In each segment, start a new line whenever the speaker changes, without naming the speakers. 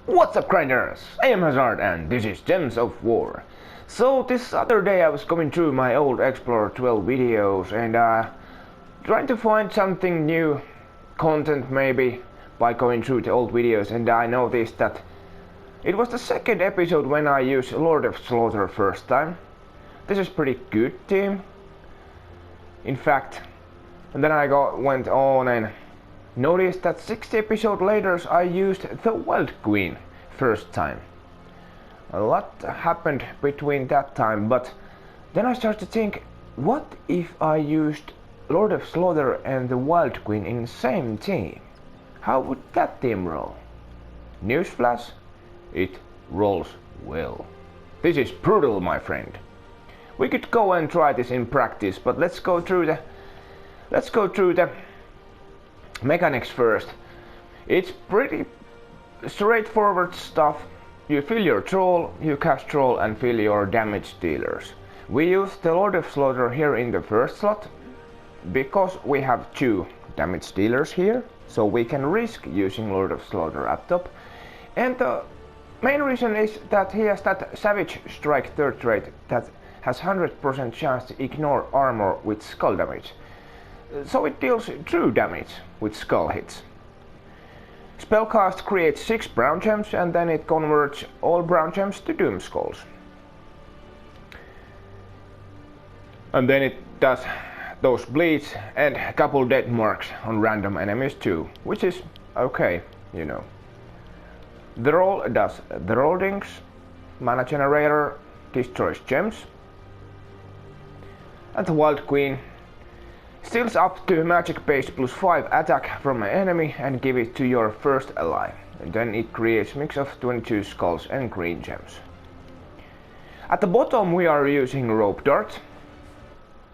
What's up, grinders? I am Hazard and this is Gems of War. So this other day I was going through my old Explorer 12 videos and trying to find something new content maybe by going through the old videos, and I noticed that it was the second episode when I used Lord of Slaughter first time. This is pretty good team, in fact. And then I went on and noticed that 60 episodes later I used the Wild Queen first time. A lot happened between that time, but then I started to think, what if I used Lord of Slaughter and the Wild Queen in the same team? How would that team roll? Newsflash, it rolls well. This is brutal, my friend. We could go and try this in practice, but let's go through the mechanics first. It's pretty straightforward stuff. You fill your troll, you cast troll and fill your damage dealers. We use the Lord of Slaughter here in the first slot because we have 2 damage dealers here, so we can risk using Lord of Slaughter up top. And the main reason is that he has that Savage Strike 3rd trait that has 100% chance to ignore armor with skull damage. So it deals true damage with skull hits. Spellcast creates 6 brown gems and then it converts all brown gems to doom skulls. And then it does those bleeds and a couple dead marks on random enemies too, which is okay, you know. The roll does the rollings, mana generator destroys gems, and the Wild Queen steals up to magic base +5 attack from an enemy and give it to your first ally. And then it creates mix of 22 skulls and green gems. At the bottom we are using rope dart.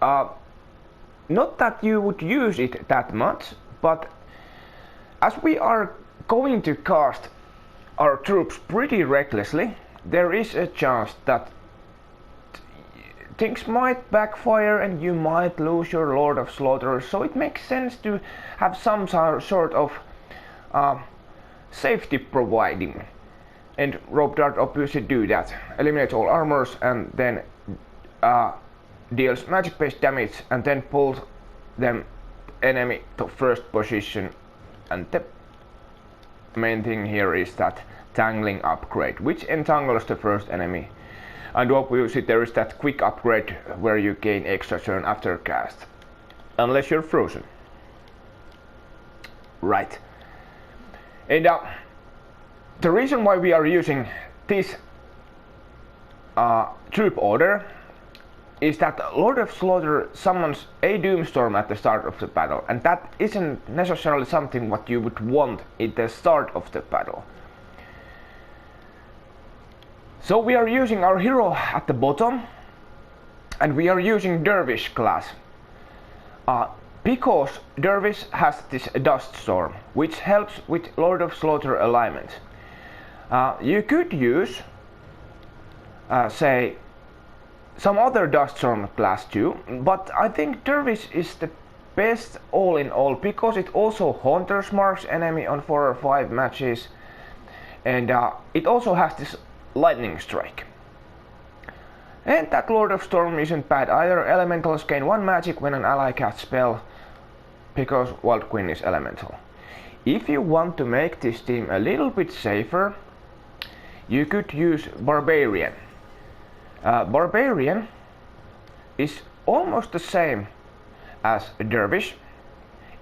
Not that you would use it that much, but as we are going to cast our troops pretty recklessly, there is a chance that things might backfire and you might lose your Lord of Slaughter, so it makes sense to have some sort of safety providing. And rope dart obviously do that. Eliminates all armors and then deals magic based damage and then pulls them enemy to first position. And the main thing here is that tangling upgrade, which entangles the first enemy. And obviously there is that quick upgrade where you gain extra turn after cast, unless you're frozen. Right. And the reason why we are using this troop order is that Lord of Slaughter summons a Doomstorm at the start of the battle, and that isn't necessarily something what you would want at the start of the battle. So we are using our hero at the bottom, and we are using Dervish class because Dervish has this Dust Storm, which helps with Lord of Slaughter alignment. You could use say some other Dust Storm class too, but I think Dervish is the best all in all because it also Hunter's marks enemy on 4 or 5 matches, and it also has this Lightning Strike. And that Lord of Storm isn't bad either. Elementals gain 1 magic when an ally casts spell because Wild Queen is elemental. If you want to make this team a little bit safer, you could use Barbarian. Barbarian is almost the same as Dervish,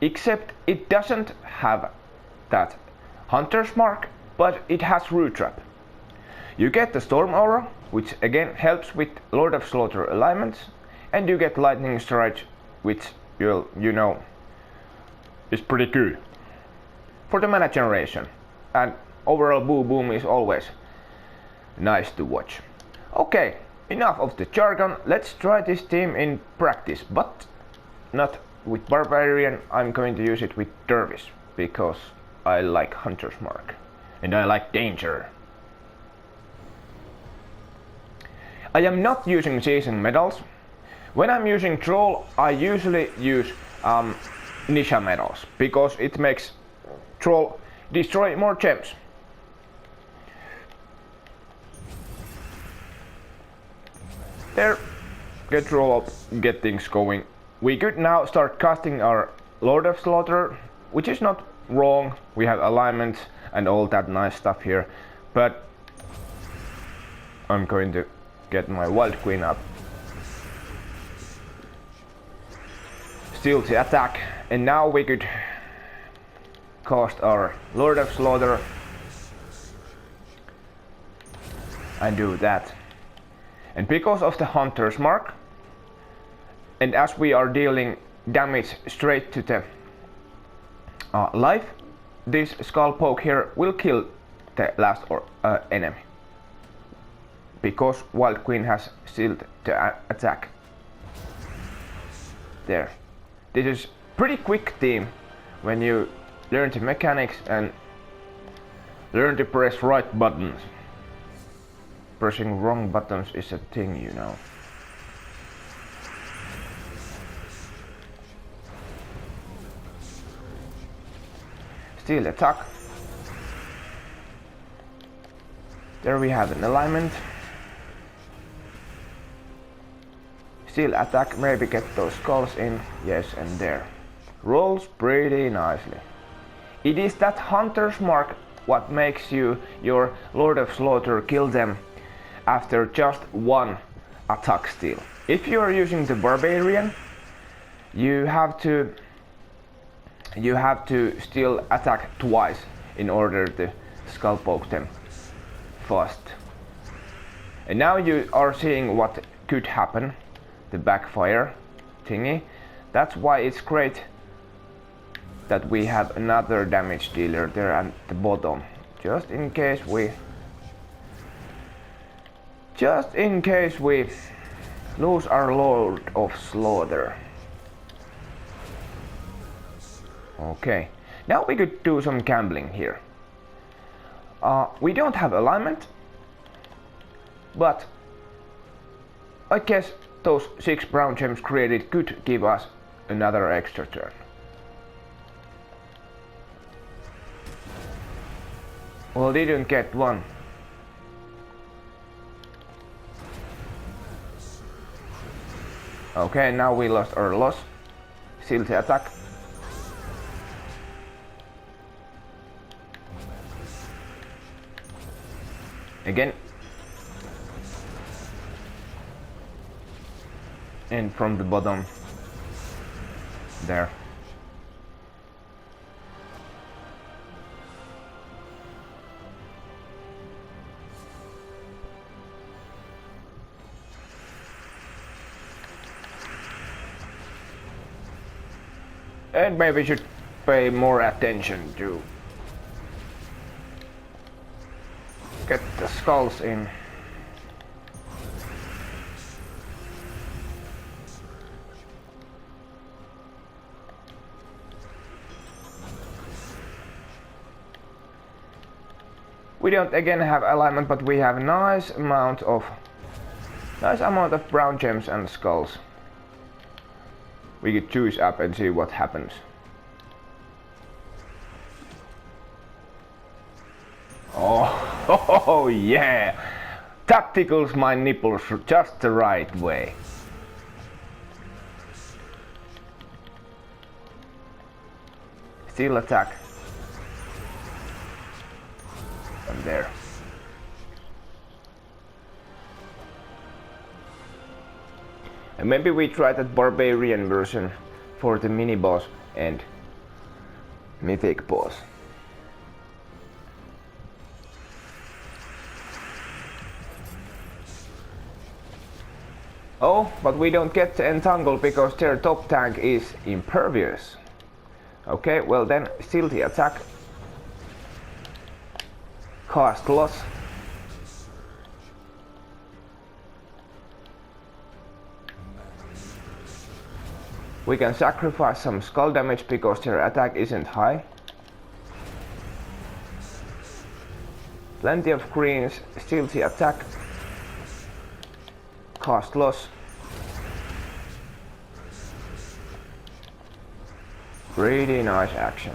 except it doesn't have that Hunter's mark, but it has Root Trap. You get the Storm Aura, which again helps with Lord of Slaughter alignments, and you get Lightning Strike, which you know is pretty good for the mana generation, and overall boom is always nice to watch. Okay, enough of the jargon, let's try this team in practice, but not with Barbarian. I'm going to use it with Dervish because I like Hunter's Mark and I like danger. I am not using season medals. When I'm using troll, I usually use Nisha medals because it makes troll destroy more gems. There, get roll up, get things going. We could now start casting our Lord of Slaughter, which is not wrong. We have alignment and all that nice stuff here, but I'm going to get my Wild Queen up. Still to attack, and now we could cast our Lord of Slaughter and do that. And because of the Hunter's Mark, and as we are dealing damage straight to the life, this Skull Poke here will kill the last enemy. Because Wild Queen has sealed the attack. There. This is pretty quick team when you learn the mechanics and learn to press right buttons. Pressing wrong buttons is a thing, you know. Still attack. There we have an alignment. Still attack, maybe get those skulls in. Yes, and there. Rolls pretty nicely. It is that Hunter's Mark what makes you your Lord of Slaughter kill them after just one attack steal. If you are using the Barbarian, you have to still attack twice in order to Skull Poke them fast. And now you are seeing what could happen, the backfire thingy. That's why it's great that we have another damage dealer there at the bottom, just in case we lose our Lord of Slaughter. Okay, now we could do some gambling here. We don't have alignment, but I guess those 6 brown gems created could give us another extra turn. Well, didn't get one. Okay, now we lost our loss. Still the attack. Again. And from the bottom. There. And maybe we should pay more attention to get the skulls in. We don't again have alignment, but we have a nice amount of brown gems and skulls. We could choose up and see what happens. Oh yeah! That tickles my nipples just the right way. Still attack. And there. And maybe we try that Barbarian version for the mini boss and mythic boss. Oh, but we don't get to entangle because their top tank is impervious. Okay, well then, still the attack. Cast loss. We can sacrifice some skull damage because their attack isn't high. Plenty of greens, still the attack. Cast loss. Pretty nice action.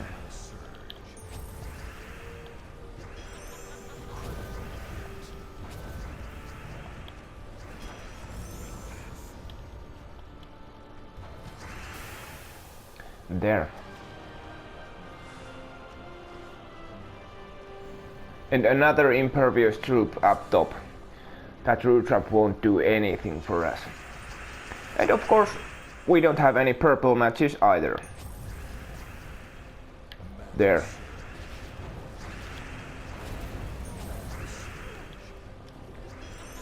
There. And another impervious troop up top. That root trap won't do anything for us. And of course, we don't have any purple matches either. There.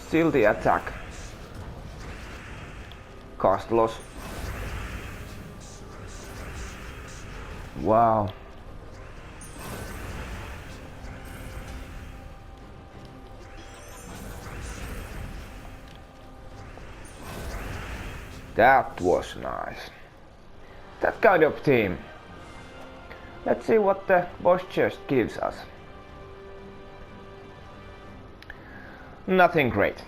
Still the attack. Cost loss. Wow. That was nice. That kind of team. Let's see what the boss chest gives us. Nothing great.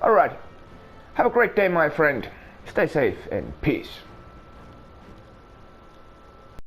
Alright. Have a great day, my friend. Stay safe and peace.